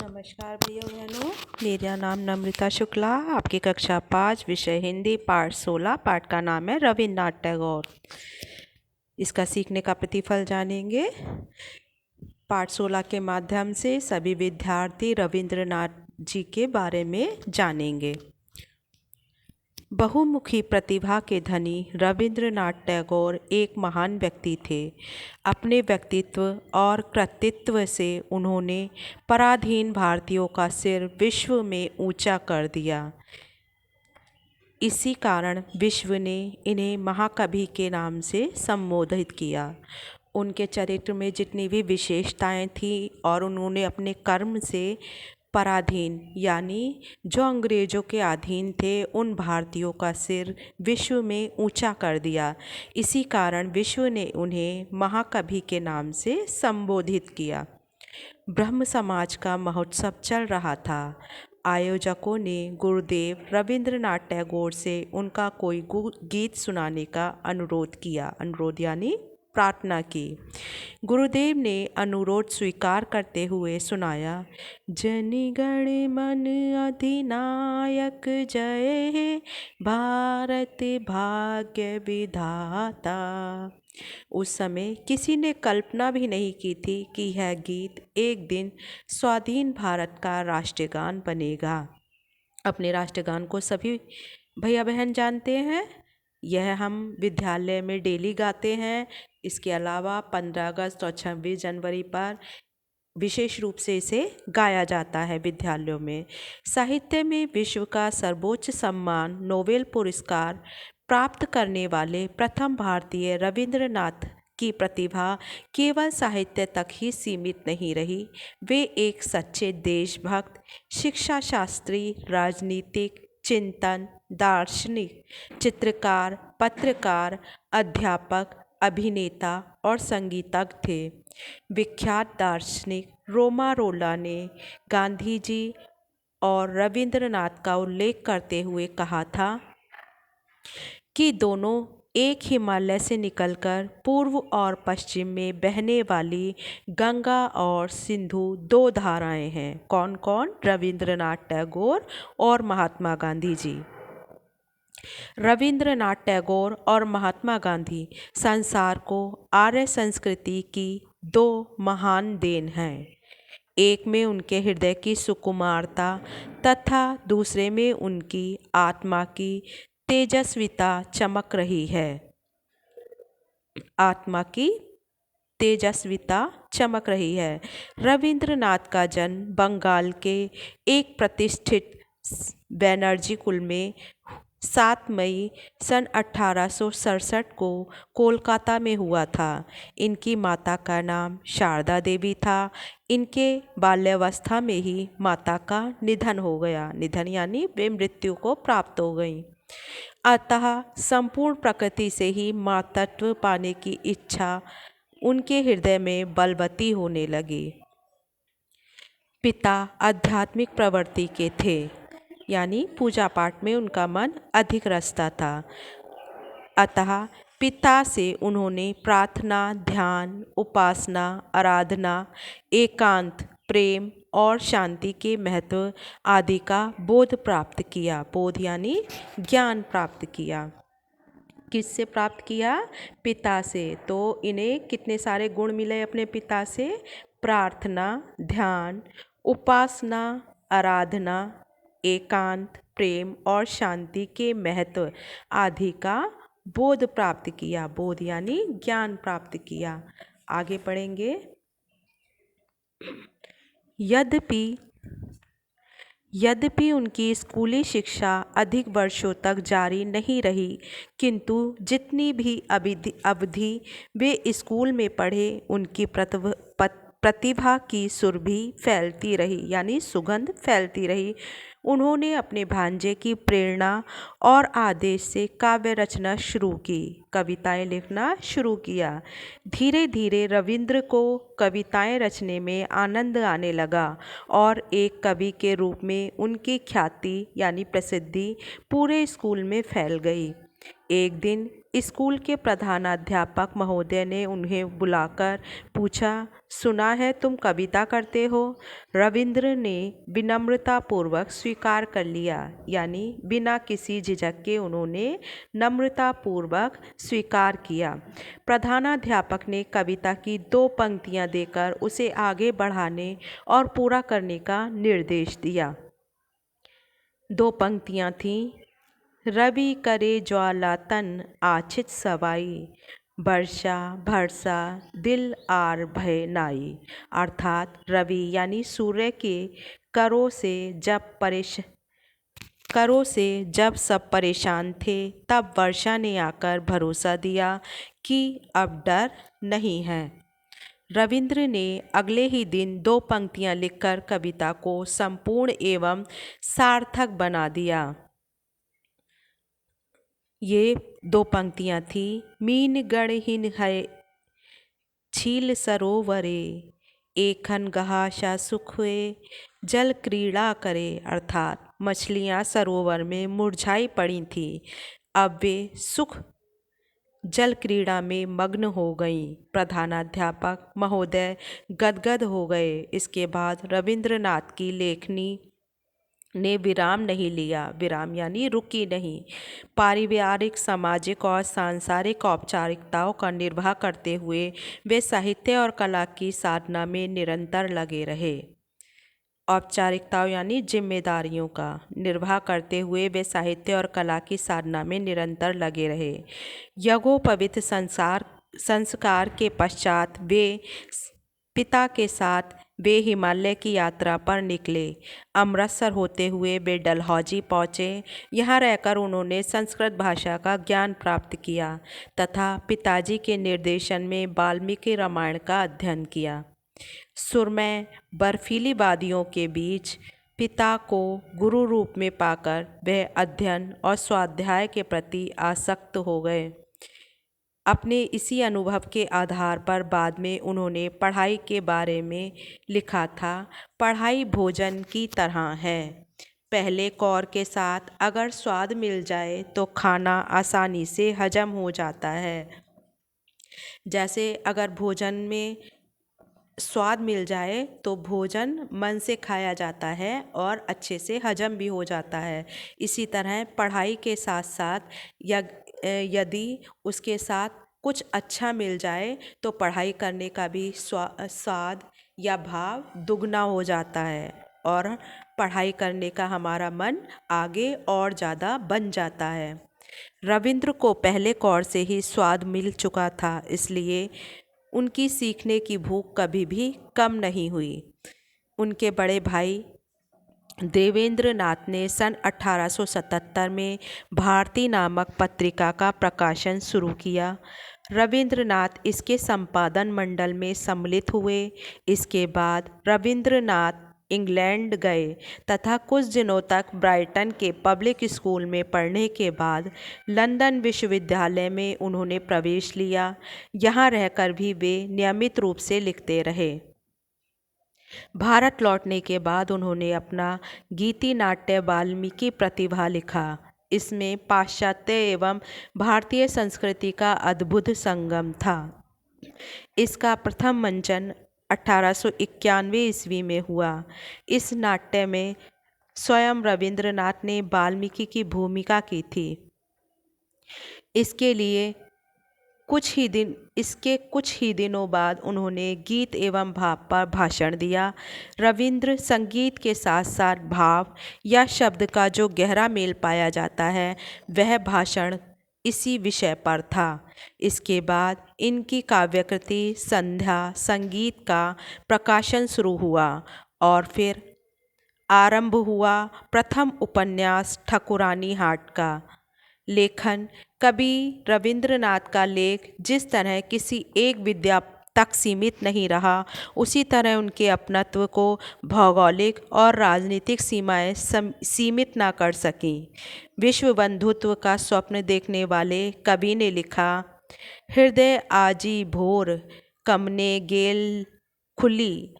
नमस्कार भैया बहनों, मेरा नाम नम्रता शुक्ला। आपकी कक्षा 5 विषय हिंदी पाठ 16 पाठ का नाम है रविन्द्रनाथ टैगोर। इसका सीखने का प्रतिफल जानेंगे। पाठ 16 के माध्यम से सभी विद्यार्थी रविन्द्रनाथ जी के बारे में जानेंगे। बहुमुखी प्रतिभा के धनी रविन्द्रनाथ टैगोर एक महान व्यक्ति थे। अपने व्यक्तित्व और कृतित्व से उन्होंने पराधीन भारतीयों का सिर विश्व में ऊंचा कर दिया। इसी कारण विश्व ने इन्हें महाकवि के नाम से संबोधित किया। उनके चरित्र में जितनी भी विशेषताएं थीं और उन्होंने अपने कर्म से पराधीन यानी जो अंग्रेज़ों के अधीन थे उन भारतीयों का सिर विश्व में ऊंचा कर दिया। इसी कारण विश्व ने उन्हें महाकवि के नाम से संबोधित किया। ब्रह्म समाज का महोत्सव चल रहा था। आयोजकों ने गुरुदेव रविन्द्रनाथ टैगोर से उनका कोई गीत सुनाने का अनुरोध किया। अनुरोध यानी प्रार्थना की। गुरुदेव ने अनुरोध स्वीकार करते हुए सुनाया, जनगण मन अधिनायक जय हे भारत भाग्य विधाता। उस समय किसी ने कल्पना भी नहीं की थी कि यह गीत एक दिन स्वाधीन भारत का राष्ट्रगान बनेगा। अपने राष्ट्रगान को सभी भैया बहन जानते हैं। यह हम विद्यालय में डेली गाते हैं। इसके अलावा 15 अगस्त और 26 जनवरी पर विशेष रूप से इसे गाया जाता है विद्यालयों में। साहित्य में विश्व का सर्वोच्च सम्मान नोबेल पुरस्कार प्राप्त करने वाले प्रथम भारतीय रविन्द्रनाथ की प्रतिभा केवल साहित्य तक ही सीमित नहीं रही। वे एक सच्चे देशभक्त, शिक्षा शास्त्री, राजनीतिक चिंतन, दार्शनिक, चित्रकार, पत्रकार, अध्यापक, अभिनेता और संगीतज्ञ थे। विख्यात दार्शनिक रोमा रोला ने गांधी जी और रविन्द्रनाथ का उल्लेख करते हुए कहा था कि दोनों एक हिमालय से निकलकर पूर्व और पश्चिम में बहने वाली गंगा और सिंधु दो धाराएं हैं। कौन कौन? रविन्द्रनाथ टैगोर और महात्मा गांधी जी। रविन्द्रनाथ टैगोर और महात्मा गांधी संसार को आर्य संस्कृति की दो महान देन हैं। एक में उनके हृदय की सुकुमारता तथा दूसरे में उनकी आत्मा की तेजस्विता चमक रही है। आत्मा की तेजस्विता चमक रही है। रविन्द्रनाथ का जन्म बंगाल के एक प्रतिष्ठित बैनर्जी कुल में 7 मई सन 1867 को कोलकाता में हुआ था। इनकी माता का नाम शारदा देवी था। इनके बाल्यावस्था में ही माता का निधन हो गया। निधन यानी वे मृत्यु को प्राप्त हो गईं। अतः संपूर्ण प्रकृति से ही मातृत्व पाने की इच्छा उनके हृदय में बलवती होने लगी। पिता आध्यात्मिक प्रवृत्ति के थे, यानी पूजा पाठ में उनका मन अधिक रचता था। अतः पिता से उन्होंने प्रार्थना, ध्यान, उपासना, आराधना, एकांत, प्रेम और शांति के महत्व आदि का बोध प्राप्त किया। बोध यानी ज्ञान प्राप्त किया। किससे प्राप्त किया? पिता से। तो इन्हें कितने सारे गुण मिले अपने पिता से? प्रार्थना, ध्यान, उपासना, आराधना, एकांत, प्रेम और शांति के महत्व आदि का बोध प्राप्त किया। बोध यानी ज्ञान प्राप्त किया। आगे पढ़ेंगे। यद्यपि उनकी स्कूली शिक्षा अधिक वर्षों तक जारी नहीं रही, किंतु जितनी भी अवधि वे स्कूल में पढ़े उनकी प्रतिभा की सुरभि फैलती रही, यानी सुगंध फैलती रही। उन्होंने अपने भांजे की प्रेरणा और आदेश से काव्य रचना शुरू की, कविताएं लिखना शुरू किया। धीरे धीरे रविंद्र को कविताएं रचने में आनंद आने लगा और एक कवि के रूप में उनकी ख्याति यानी प्रसिद्धि पूरे स्कूल में फैल गई। एक दिन स्कूल के प्रधानाध्यापक महोदय ने उन्हें बुलाकर पूछा, सुना है तुम कविता करते हो? रविंद्र ने विनम्रतापूर्वक स्वीकार कर लिया, यानी बिना किसी झिझक के उन्होंने नम्रतापूर्वक स्वीकार किया। प्रधानाध्यापक ने कविता की 2 पंक्तियां देकर उसे आगे बढ़ाने और पूरा करने का निर्देश दिया। 2 पंक्तियां थीं, रवि करे ज्वाला तन आछित सवाई, वर्षा भरसा दिल आर भय नाई। अर्थात रवि यानी सूर्य के करों से जब सब परेशान थे, तब वर्षा ने आकर भरोसा दिया कि अब डर नहीं है। रविंद्र ने अगले ही दिन 2 पंक्तियां लिखकर कविता को संपूर्ण एवं सार्थक बना दिया। ये 2 पंक्तियां थी, मीन गणहीन है छील सरोवरे, एखन गहाशा सुख हुए जल क्रीड़ा करे। अर्थात मछलियां सरोवर में मुरझाई पड़ी थी, अब वे सुख जल क्रीड़ा में मग्न हो गईं। प्रधानाध्यापक महोदय गदगद हो गए। इसके बाद रविंद्रनाथ की लेखनी ने विराम नहीं लिया। विराम यानी रुकी नहीं। पारिवारिक, सामाजिक और सांसारिक औपचारिकताओं का निर्वाह करते हुए वे साहित्य और कला की साधना में निरंतर लगे रहे। औपचारिकताओं यानी जिम्मेदारियों का निर्वाह करते हुए वे साहित्य और कला की साधना में निरंतर लगे रहे। यज्ञोपवीत संस्कार के पश्चात वे पिता के साथ हिमालय की यात्रा पर निकले। अमृतसर होते हुए वे डलहौजी पहुँचे। यहाँ रहकर उन्होंने संस्कृत भाषा का ज्ञान प्राप्त किया तथा पिताजी के निर्देशन में वाल्मीकि रामायण का अध्ययन किया। सुरमय बर्फीली वादियों के बीच पिता को गुरु रूप में पाकर वह अध्ययन और स्वाध्याय के प्रति आसक्त हो गए। अपने इसी अनुभव के आधार पर बाद में उन्होंने पढ़ाई के बारे में लिखा था, पढ़ाई भोजन की तरह है, पहले कौर के साथ अगर स्वाद मिल जाए तो खाना आसानी से हजम हो जाता है। जैसे अगर भोजन में स्वाद मिल जाए तो भोजन मन से खाया जाता है और अच्छे से हजम भी हो जाता है। इसी तरह पढ़ाई के साथ साथ यदि उसके साथ कुछ अच्छा मिल जाए तो पढ़ाई करने का भी स्वाद या भाव दुगना हो जाता है और पढ़ाई करने का हमारा मन आगे और ज़्यादा बन जाता है। रविंद्र को पहले कौर से ही स्वाद मिल चुका था, इसलिए उनकी सीखने की भूख कभी भी कम नहीं हुई। उनके बड़े भाई देवेंद्र नाथ ने सन 1877 में भारती नामक पत्रिका का प्रकाशन शुरू किया। रविंद्रनाथ इसके संपादन मंडल में सम्मिलित हुए। इसके बाद रविंद्रनाथ इंग्लैंड गए तथा कुछ दिनों तक ब्राइटन के पब्लिक स्कूल में पढ़ने के बाद लंदन विश्वविद्यालय में उन्होंने प्रवेश लिया। यहाँ रहकर भी वे नियमित रूप से लिखते रहे। भारत लौटने के बाद उन्होंने अपना गीति नाट्य वाल्मीकि प्रतिभा लिखा। इसमें पाश्चात्य एवं भारतीय संस्कृति का अद्भुत संगम था। इसका प्रथम मंचन 1891 ईस्वी में हुआ। इस नाट्य में स्वयं रविंद्रनाथ ने वाल्मीकि की भूमिका की थी। इसके कुछ ही दिनों बाद उन्होंने गीत एवं भाव पर भाषण दिया। रविंद्र संगीत के साथ साथ भाव या शब्द का जो गहरा मेल पाया जाता है वह भाषण इसी विषय पर था। इसके बाद इनकी काव्यकृति संध्या संगीत का प्रकाशन शुरू हुआ और फिर आरंभ हुआ प्रथम उपन्यास ठकुरानी हाट का। लेखन कवि रविंद्रनाथ का लेख जिस तरह किसी एक विद्या तक सीमित नहीं रहा, उसी तरह उनके अपनत्व को भौगोलिक और राजनीतिक सीमाएं सीमित ना कर सकीं। विश्व बंधुत्व का स्वप्न देखने वाले कवि ने लिखा, हृदय आजी भोर कमने गेल खुली,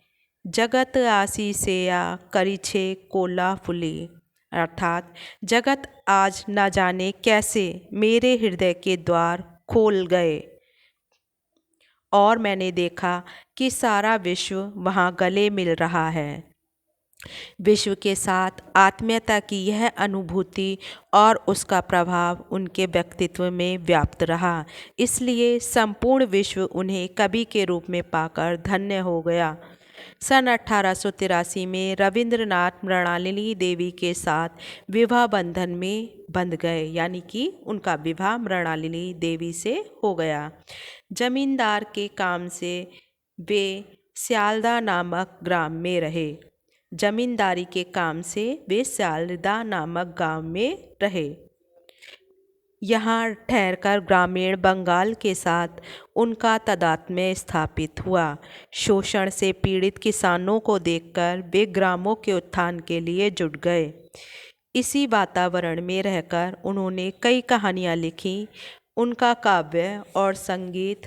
जगत आसी सेया करिछे कोला फुली। अर्थात जगत आज न जाने कैसे मेरे हृदय के द्वार खोल गए और मैंने देखा कि सारा विश्व वहाँ गले मिल रहा है। विश्व के साथ आत्मीयता की यह अनुभूति और उसका प्रभाव उनके व्यक्तित्व में व्याप्त रहा, इसलिए संपूर्ण विश्व उन्हें कवि के रूप में पाकर धन्य हो गया। सन 1883 में रविंद्रनाथ मृणालिनी देवी के साथ विवाह बंधन में बंध गए, यानी कि उनका विवाह मृणालिनी देवी से हो गया। जमींदार के काम से वे स्यालदा नामक ग्राम में रहे। जमींदारी के काम से वे स्यालदा नामक गांव में रहे। यहाँ ठहरकर ग्रामीण बंगाल के साथ उनका तादात्म्य स्थापित हुआ। शोषण से पीड़ित किसानों को देखकर वे ग्रामों के उत्थान के लिए जुट गए। इसी वातावरण में रहकर उन्होंने कई कहानियाँ लिखी। उनका काव्य और संगीत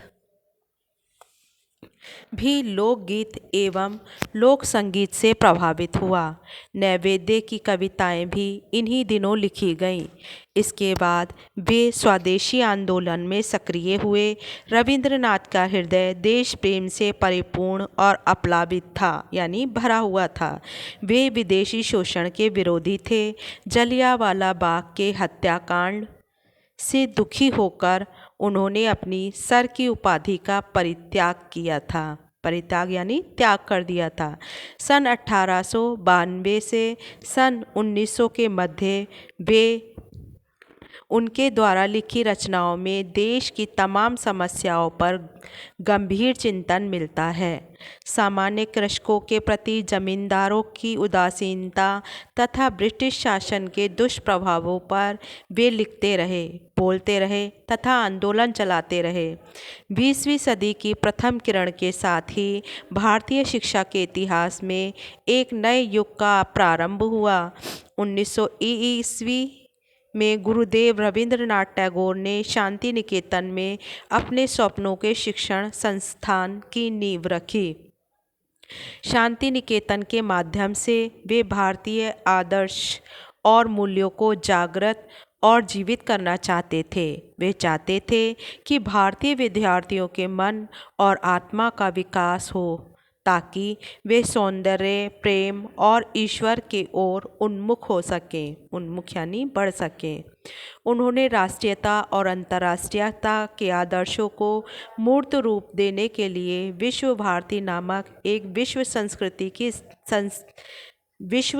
भी लोकगीत एवं लोक संगीत से प्रभावित हुआ। नैवेद्य की कविताएं भी इन्हीं दिनों लिखी गईं। इसके बाद वे स्वदेशी आंदोलन में सक्रिय हुए। रविंद्रनाथ का हृदय देश प्रेम से परिपूर्ण और अप्लावित था, यानी भरा हुआ था। वे विदेशी शोषण के विरोधी थे। जलियांवाला बाग के हत्याकांड से दुखी होकर उन्होंने अपनी सर की उपाधि का परित्याग किया था। परित्याग यानी त्याग कर दिया था। सन 1892 से सन 1900 के मध्य वे उनके द्वारा लिखी रचनाओं में देश की तमाम समस्याओं पर गंभीर चिंतन मिलता है। सामान्य कृषकों के प्रति जमींदारों की उदासीनता तथा ब्रिटिश शासन के दुष्प्रभावों पर वे लिखते रहे, बोलते रहे तथा आंदोलन चलाते रहे। 20वीं सदी की प्रथम किरण के साथ ही भारतीय शिक्षा के इतिहास में एक नए युग का प्रारंभ हुआ। 1900 ईस्वी में गुरुदेव रविंद्रनाथ टैगोर ने शांति निकेतन में अपने स्वप्नों के शिक्षण संस्थान की नींव रखी। शांति निकेतन के माध्यम से वे भारतीय आदर्श और मूल्यों को जागृत और जीवित करना चाहते थे। वे चाहते थे कि भारतीय विद्यार्थियों के मन और आत्मा का विकास हो, ताकि वे सौंदर्य, प्रेम और ईश्वर की ओर उन्मुख हो सकें, उन्मुख यानी बढ़ सकें। उन्होंने राष्ट्रीयता और अंतर्राष्ट्रीयता के आदर्शों को मूर्त रूप देने के लिए विश्व भारती नामक एक विश्व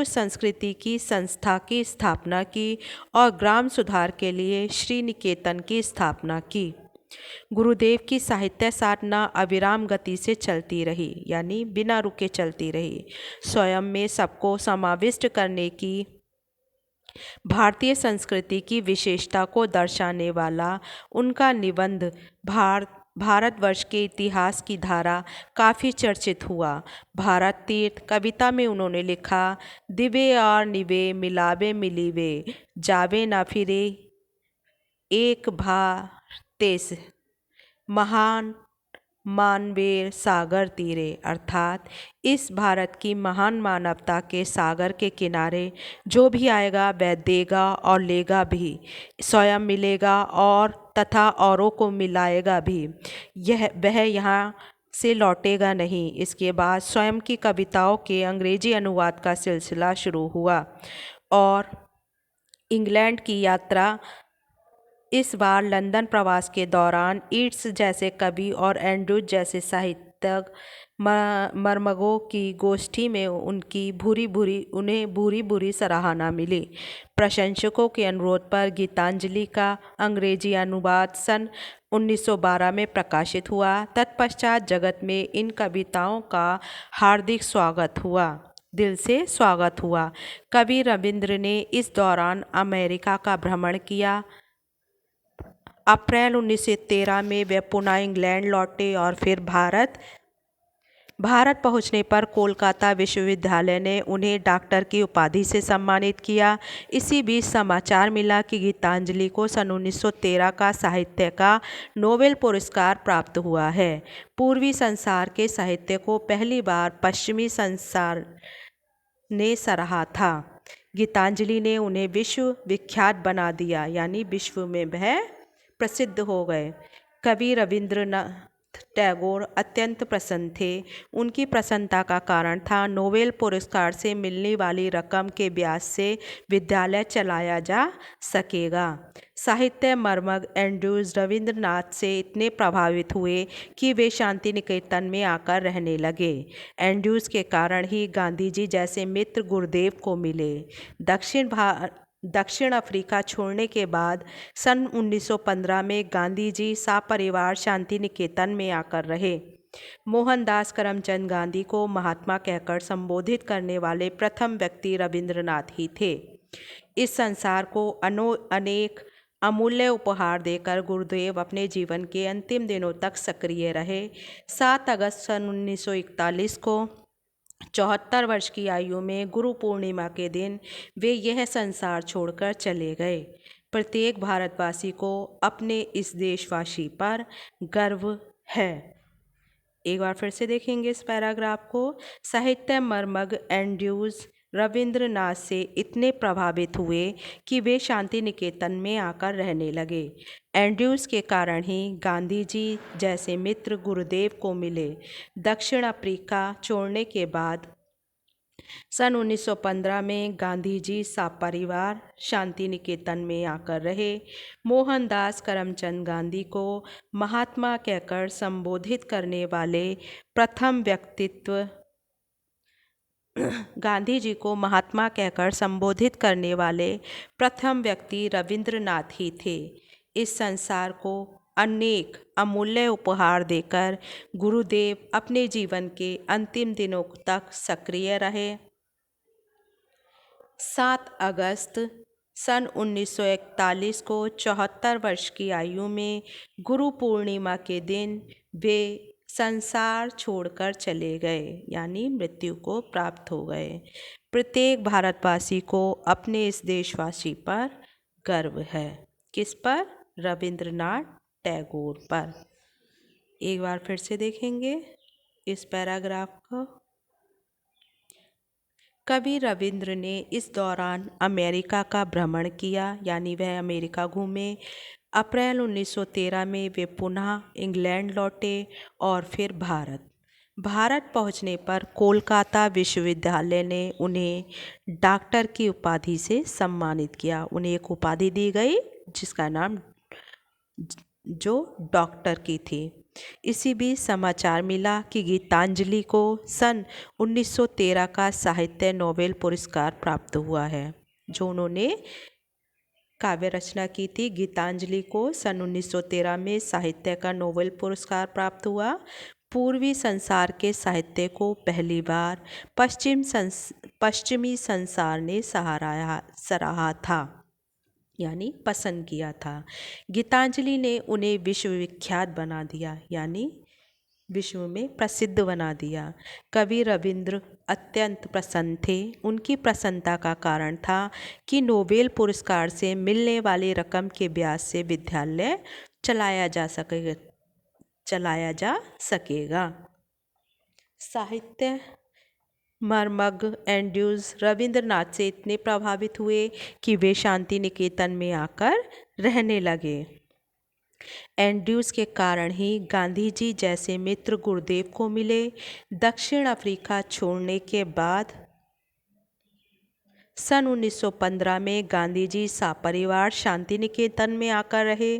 संस्कृति की संस्था की स्थापना की और ग्राम सुधार के लिए श्री निकेतन की स्थापना की। गुरुदेव की साहित्य साधना अविराम गति से चलती रही, यानी बिना रुके चलती रही। स्वयं में सबको समाविष्ट करने की भारतीय संस्कृति की विशेषता को दर्शाने वाला उनका निबंध भारतवर्ष के इतिहास की धारा काफ़ी चर्चित हुआ। भारत तीर्थ कविता में उन्होंने लिखा, दिवे और निवे मिलावे मिलीवे, जावे ना फिरे एक भारतेश, महान मानवेर सागर तीरे। अर्थात इस भारत की महान मानवता के सागर के किनारे जो भी आएगा वह देगा और लेगा भी, स्वयं मिलेगा और तथा औरों को मिलाएगा भी। वह यहाँ से लौटेगा नहीं। इसके बाद स्वयं की कविताओं के अंग्रेजी अनुवाद का सिलसिला शुरू हुआ और इंग्लैंड की यात्रा इस बार लंदन प्रवास के दौरान ईट्स जैसे कवि और एंड्रूज जैसे साहित्यक मर्मज्ञों की गोष्ठी में उन्हें भूरी भूरी सराहना मिली। प्रशंसकों के अनुरोध पर गीतांजलि का अंग्रेजी अनुवाद सन 1912 में प्रकाशित हुआ। तत्पश्चात जगत में इन कविताओं का हार्दिक स्वागत हुआ, दिल से स्वागत हुआ। कवि रविंद्र ने इस दौरान अमेरिका का भ्रमण किया। अप्रैल 1913 में वे पुनः इंग्लैंड लौटे और फिर भारत पहुंचने पर कोलकाता विश्वविद्यालय ने उन्हें डॉक्टर की उपाधि से सम्मानित किया। इसी बीच समाचार मिला कि गीतांजलि को सन 1913 का साहित्य का नोबेल पुरस्कार प्राप्त हुआ है। पूर्वी संसार के साहित्य को पहली बार पश्चिमी संसार ने सराहा था। गीतांजलि ने उन्हें विश्व विख्यात बना दिया, यानी विश्व में वह प्रसिद्ध हो गए। कवि रविंद्रनाथ टैगोर अत्यंत प्रसन्न थे। उनकी प्रसन्नता का कारण था नोबेल पुरस्कार से मिलने वाली रकम के ब्याज से विद्यालय चलाया जा सकेगा। साहित्य मर्मज्ञ एंड्रयूज रविंद्रनाथ से इतने प्रभावित हुए कि वे शांति निकेतन में आकर रहने लगे। एंड्रयूज के कारण ही गांधी जी जैसे मित्र गुरुदेव को मिले। दक्षिण अफ्रीका छोड़ने के बाद सन 1915 में गांधी जी सपरिवार शांति निकेतन में आकर रहे। मोहनदास करमचंद गांधी को महात्मा कहकर संबोधित करने वाले प्रथम व्यक्ति रविंद्रनाथ ही थे। इस संसार को अनेक अमूल्य उपहार देकर गुरुदेव अपने जीवन के अंतिम दिनों तक सक्रिय रहे। 7 अगस्त सन 1941 को 74 वर्ष की आयु में गुरु पूर्णिमा के दिन वे यह संसार छोड़कर चले गए। प्रत्येक भारतवासी को अपने इस देशवासी पर गर्व है। एक बार फिर से देखेंगे इस पैराग्राफ को। साहित्य मर्मज्ञ एंड्रयूज रविंद्रनाथ से इतने प्रभावित हुए कि वे शांति निकेतन में आकर रहने लगे। एंड्रयूज के कारण ही गांधी जी जैसे मित्र गुरुदेव को मिले। दक्षिण अफ्रीका छोड़ने के बाद सन 1915 में गांधी जी सपरिवार शांति निकेतन में आकर रहे। मोहनदास करमचंद गांधी को महात्मा कहकर संबोधित करने वाले प्रथम व्यक्तित्व गांधी जी को महात्मा कहकर संबोधित करने वाले प्रथम व्यक्ति रविंद्रनाथ ही थे। इस संसार को अनेक अमूल्य उपहार देकर गुरुदेव अपने जीवन के अंतिम दिनों तक सक्रिय रहे। 7 अगस्त सन 1941 को 74 वर्ष की आयु में गुरु पूर्णिमा के दिन वे संसार छोड़कर चले गए, यानी मृत्यु को प्राप्त हो गए। प्रत्येक भारतवासी को अपने इस देशवासी पर गर्व है। किस पर? रविंद्रनाथ टैगोर पर। एक बार फिर से देखेंगे इस पैराग्राफ को। कवि रविंद्र ने इस दौरान अमेरिका का भ्रमण किया, यानी वह अमेरिका घूमे। अप्रैल 1913 में वे पुनः इंग्लैंड लौटे और फिर भारत पहुंचने पर कोलकाता विश्वविद्यालय ने उन्हें डॉक्टर की उपाधि से सम्मानित किया। उन्हें एक उपाधि दी गई जिसका नाम जो डॉक्टर की थी। इसी बीच समाचार मिला कि गीतांजलि को सन 1913 का साहित्य नोबेल पुरस्कार प्राप्त हुआ है। जो उन्होंने काव्य रचना की थी, गीतांजलि को सन 1913 में साहित्य का नोबेल पुरस्कार प्राप्त हुआ। पूर्वी संसार के साहित्य को पहली बार पश्चिमी संसार ने सराहा था, यानी पसंद किया था। गीतांजलि ने उन्हें विश्वविख्यात बना दिया, यानी विश्व में प्रसिद्ध बना दिया। कवि रविंद्र अत्यंत प्रसन्न थे। उनकी प्रसन्नता का कारण था कि नोबेल पुरस्कार से मिलने वाली रकम के ब्याज से विद्यालय चलाया जा सकेगा। साहित्य मर्मज्ञ एंड्रयूज रविंद्रनाथ से इतने प्रभावित हुए कि वे शांति निकेतन में आकर रहने लगे। एंड्रयूज के कारण ही गांधी जी जैसे मित्र गुरुदेव को मिले। दक्षिण अफ्रीका छोड़ने के बाद सन 1915 में गांधी जी सपरिवार शांति निकेतन में आकर रहे।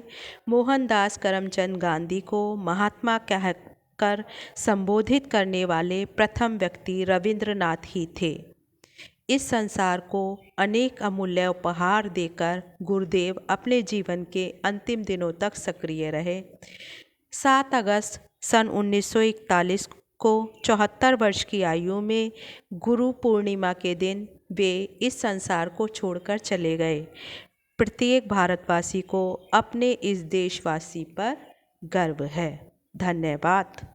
मोहनदास करमचंद गांधी को महात्मा कहकर संबोधित करने वाले प्रथम व्यक्ति रविंद्रनाथ ही थे। इस संसार को अनेक अमूल्य उपहार देकर गुरुदेव अपने जीवन के अंतिम दिनों तक सक्रिय रहे। 7 अगस्त सन 1941 को 74 वर्ष की आयु में गुरु पूर्णिमा के दिन वे इस संसार को छोड़कर चले गए। प्रत्येक भारतवासी को अपने इस देशवासी पर गर्व है। धन्यवाद।